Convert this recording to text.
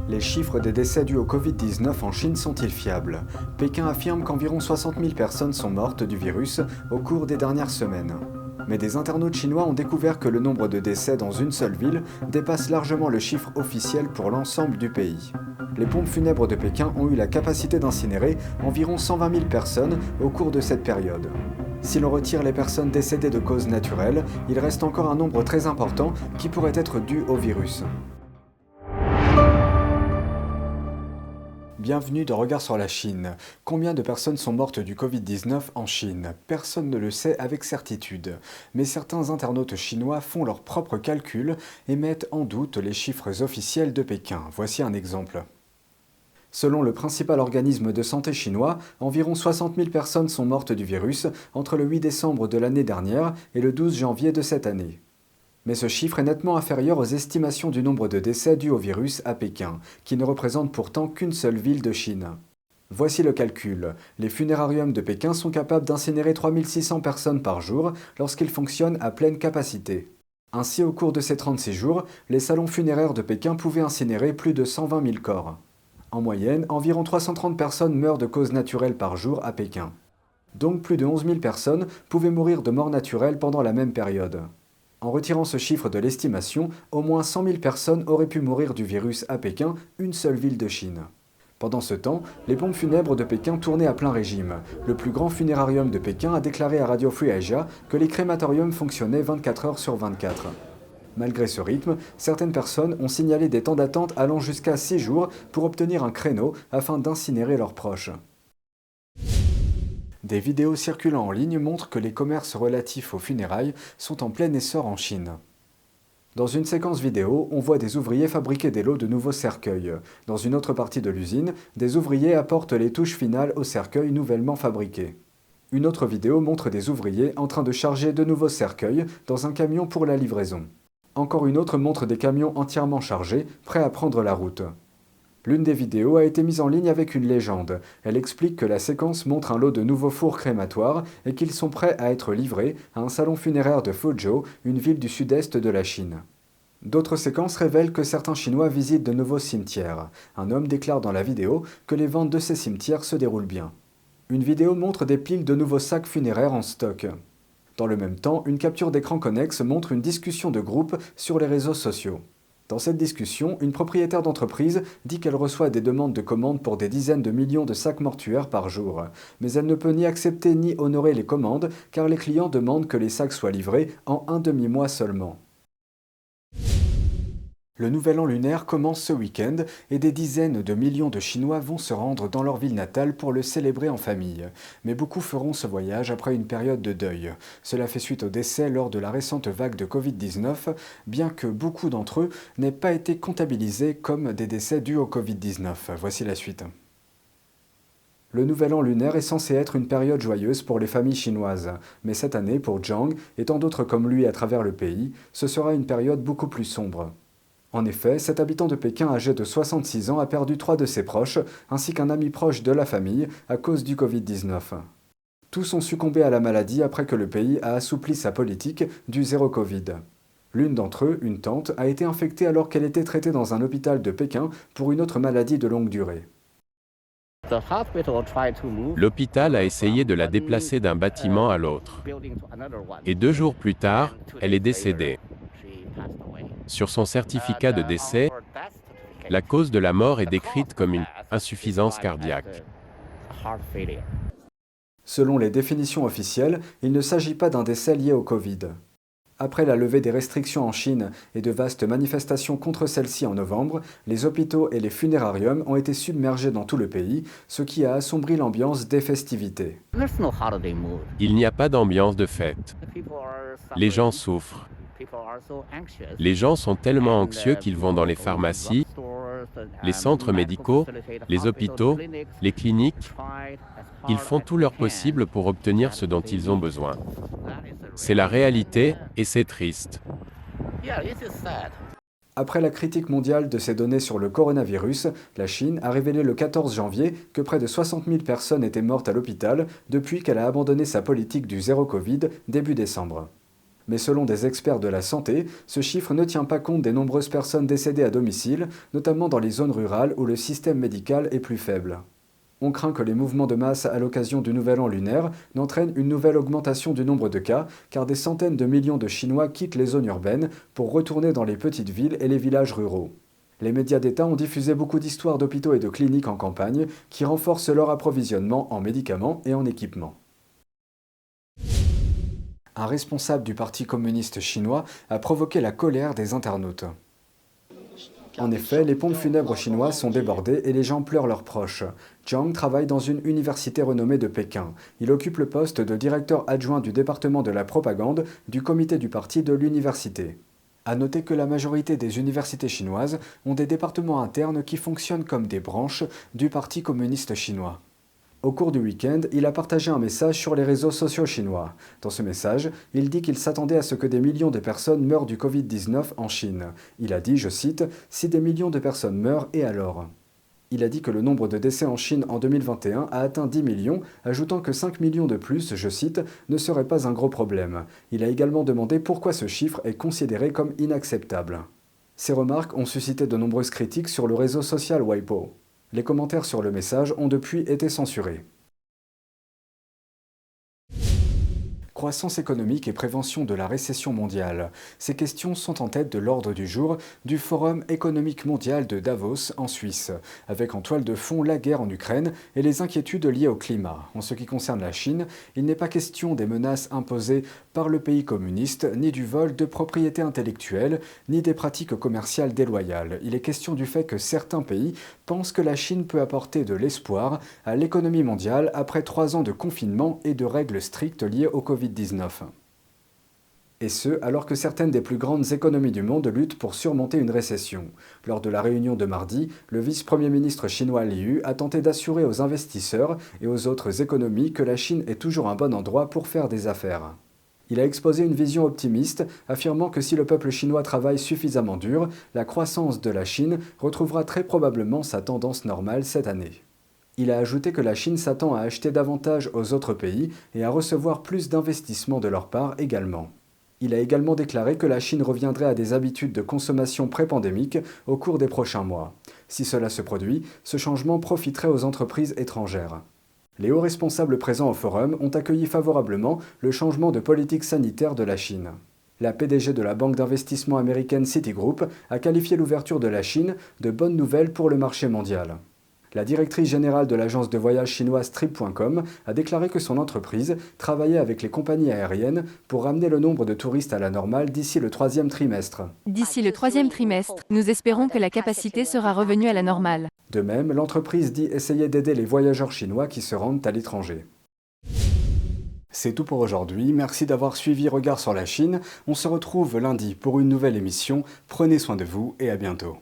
Les chiffres des décès dus au Covid-19 en Chine sont-ils fiables? Pékin affirme qu'environ 60 000 personnes sont mortes du virus au cours des dernières semaines. Mais des internautes chinois ont découvert que le nombre de décès dans une seule ville dépasse largement le chiffre officiel pour l'ensemble du pays. Les pompes funèbres de Pékin ont eu la capacité d'incinérer environ 120 000 personnes au cours de cette période. Si l'on retire les personnes décédées de causes naturelles, il reste encore un nombre très important qui pourrait être dû au virus. Bienvenue dans Regard sur la Chine. Combien de personnes sont mortes du Covid-19 en Chine? Personne ne le sait avec certitude. Mais certains internautes chinois font leurs propres calculs et mettent en doute les chiffres officiels de Pékin. Voici un exemple. Selon le principal organisme de santé chinois, environ 60 000 personnes sont mortes du virus entre le 8 décembre de l'année dernière et le 12 janvier de cette année. Mais ce chiffre est nettement inférieur aux estimations du nombre de décès dus au virus à Pékin, qui ne représente pourtant qu'une seule ville de Chine. Voici le calcul. Les funérariums de Pékin sont capables d'incinérer 3 600 personnes par jour lorsqu'ils fonctionnent à pleine capacité. Ainsi, au cours de ces 36 jours, les salons funéraires de Pékin pouvaient incinérer plus de 120 000 corps. En moyenne, environ 330 personnes meurent de causes naturelles par jour à Pékin. Donc plus de 11 000 personnes pouvaient mourir de mort naturelle pendant la même période. En retirant ce chiffre de l'estimation, au moins 100 000 personnes auraient pu mourir du virus à Pékin, une seule ville de Chine. Pendant ce temps, les pompes funèbres de Pékin tournaient à plein régime. Le plus grand funérarium de Pékin a déclaré à Radio Free Asia que les crématoriums fonctionnaient 24 heures sur 24. Malgré ce rythme, certaines personnes ont signalé des temps d'attente allant jusqu'à 6 jours pour obtenir un créneau afin d'incinérer leurs proches. Des vidéos circulant en ligne montrent que les commerces relatifs aux funérailles sont en plein essor en Chine. Dans une séquence vidéo, on voit des ouvriers fabriquer des lots de nouveaux cercueils. Dans une autre partie de l'usine, des ouvriers apportent les touches finales aux cercueils nouvellement fabriqués. Une autre vidéo montre des ouvriers en train de charger de nouveaux cercueils dans un camion pour la livraison. Encore une autre montre des camions entièrement chargés, prêts à prendre la route. L'une des vidéos a été mise en ligne avec une légende. Elle explique que la séquence montre un lot de nouveaux fours crématoires et qu'ils sont prêts à être livrés à un salon funéraire de Fuzhou, une ville du sud-est de la Chine. D'autres séquences révèlent que certains Chinois visitent de nouveaux cimetières. Un homme déclare dans la vidéo que les ventes de ces cimetières se déroulent bien. Une vidéo montre des piles de nouveaux sacs funéraires en stock. Dans le même temps, une capture d'écran connexe montre une discussion de groupe sur les réseaux sociaux. Dans cette discussion, une propriétaire d'entreprise dit qu'elle reçoit des demandes de commandes pour des dizaines de millions de sacs mortuaires par jour. Mais elle ne peut ni accepter ni honorer les commandes car les clients demandent que les sacs soient livrés en un demi-mois seulement. Le nouvel an lunaire commence ce week-end et des dizaines de millions de Chinois vont se rendre dans leur ville natale pour le célébrer en famille. Mais beaucoup feront ce voyage après une période de deuil. Cela fait suite au décès lors de la récente vague de Covid-19, bien que beaucoup d'entre eux n'aient pas été comptabilisés comme des décès dus au Covid-19. Voici la suite. Le nouvel an lunaire est censé être une période joyeuse pour les familles chinoises. Mais cette année, pour Zhang et tant d'autres comme lui à travers le pays, ce sera une période beaucoup plus sombre. En effet, cet habitant de Pékin âgé de 66 ans a perdu 3 de ses proches, ainsi qu'un ami proche de la famille, à cause du Covid-19. Tous ont succombé à la maladie après que le pays a assoupli sa politique du zéro Covid. L'une d'entre eux, une tante, a été infectée alors qu'elle était traitée dans un hôpital de Pékin pour une autre maladie de longue durée. L'hôpital a essayé de la déplacer d'un bâtiment à l'autre. Et 2 jours plus tard, elle est décédée. Sur son certificat de décès, la cause de la mort est décrite comme une insuffisance cardiaque. Selon les définitions officielles, il ne s'agit pas d'un décès lié au Covid. Après la levée des restrictions en Chine et de vastes manifestations contre celles-ci en novembre, les hôpitaux et les funérariums ont été submergés dans tout le pays, ce qui a assombri l'ambiance des festivités. Il n'y a pas d'ambiance de fête. Les gens souffrent. Les gens sont tellement anxieux qu'ils vont dans les pharmacies, les centres médicaux, les hôpitaux, les cliniques. Ils font tout leur possible pour obtenir ce dont ils ont besoin. C'est la réalité, et c'est triste. Après la critique mondiale de ces données sur le coronavirus, la Chine a révélé le 14 janvier que près de 60 000 personnes étaient mortes à l'hôpital depuis qu'elle a abandonné sa politique du zéro Covid début décembre. Mais selon des experts de la santé, ce chiffre ne tient pas compte des nombreuses personnes décédées à domicile, notamment dans les zones rurales où le système médical est plus faible. On craint que les mouvements de masse à l'occasion du Nouvel An lunaire n'entraînent une nouvelle augmentation du nombre de cas, car des centaines de millions de Chinois quittent les zones urbaines pour retourner dans les petites villes et les villages ruraux. Les médias d'État ont diffusé beaucoup d'histoires d'hôpitaux et de cliniques en campagne qui renforcent leur approvisionnement en médicaments et en équipements. Un responsable du Parti communiste chinois a provoqué la colère des internautes. En effet, les pompes funèbres chinoises sont débordées et les gens pleurent leurs proches. Zhang travaille dans une université renommée de Pékin. Il occupe le poste de directeur adjoint du département de la propagande du comité du parti de l'université. À noter que la majorité des universités chinoises ont des départements internes qui fonctionnent comme des branches du Parti communiste chinois. Au cours du week-end, il a partagé un message sur les réseaux sociaux chinois. Dans ce message, il dit qu'il s'attendait à ce que des millions de personnes meurent du Covid-19 en Chine. Il a dit, je cite, « Si des millions de personnes meurent, et alors ?» Il a dit que le nombre de décès en Chine en 2021 a atteint 10 millions, ajoutant que 5 millions de plus, je cite, ne serait pas un gros problème. Il a également demandé pourquoi ce chiffre est considéré comme inacceptable. Ces remarques ont suscité de nombreuses critiques sur le réseau social Weibo. Les commentaires sur le message ont depuis été censurés. Croissance économique et prévention de la récession mondiale. Ces questions sont en tête de l'ordre du jour du Forum économique mondial de Davos en Suisse, avec en toile de fond la guerre en Ukraine et les inquiétudes liées au climat. En ce qui concerne la Chine, il n'est pas question des menaces imposées par le pays communiste, ni du vol de propriété intellectuelle, ni des pratiques commerciales déloyales. Il est question du fait que certains pays pensent que la Chine peut apporter de l'espoir à l'économie mondiale après 3 ans de confinement et de règles strictes liées au Covid-19. Et ce, alors que certaines des plus grandes économies du monde luttent pour surmonter une récession. Lors de la réunion de mardi, le vice-premier ministre chinois Liu a tenté d'assurer aux investisseurs et aux autres économies que la Chine est toujours un bon endroit pour faire des affaires. Il a exposé une vision optimiste, affirmant que si le peuple chinois travaille suffisamment dur, la croissance de la Chine retrouvera très probablement sa tendance normale cette année. Il a ajouté que la Chine s'attend à acheter davantage aux autres pays et à recevoir plus d'investissements de leur part également. Il a également déclaré que la Chine reviendrait à des habitudes de consommation pré-pandémiques au cours des prochains mois. Si cela se produit, ce changement profiterait aux entreprises étrangères. Les hauts responsables présents au forum ont accueilli favorablement le changement de politique sanitaire de la Chine. La PDG de la banque d'investissement américaine Citigroup a qualifié l'ouverture de la Chine de bonne nouvelle pour le marché mondial. La directrice générale de l'agence de voyage chinoise Trip.com a déclaré que son entreprise travaillait avec les compagnies aériennes pour ramener le nombre de touristes à la normale d'ici le 3e trimestre. D'ici le 3e trimestre, nous espérons que la capacité sera revenue à la normale. De même, l'entreprise dit essayer d'aider les voyageurs chinois qui se rendent à l'étranger. C'est tout pour aujourd'hui, merci d'avoir suivi Regard sur la Chine. On se retrouve lundi pour une nouvelle émission. Prenez soin de vous et à bientôt.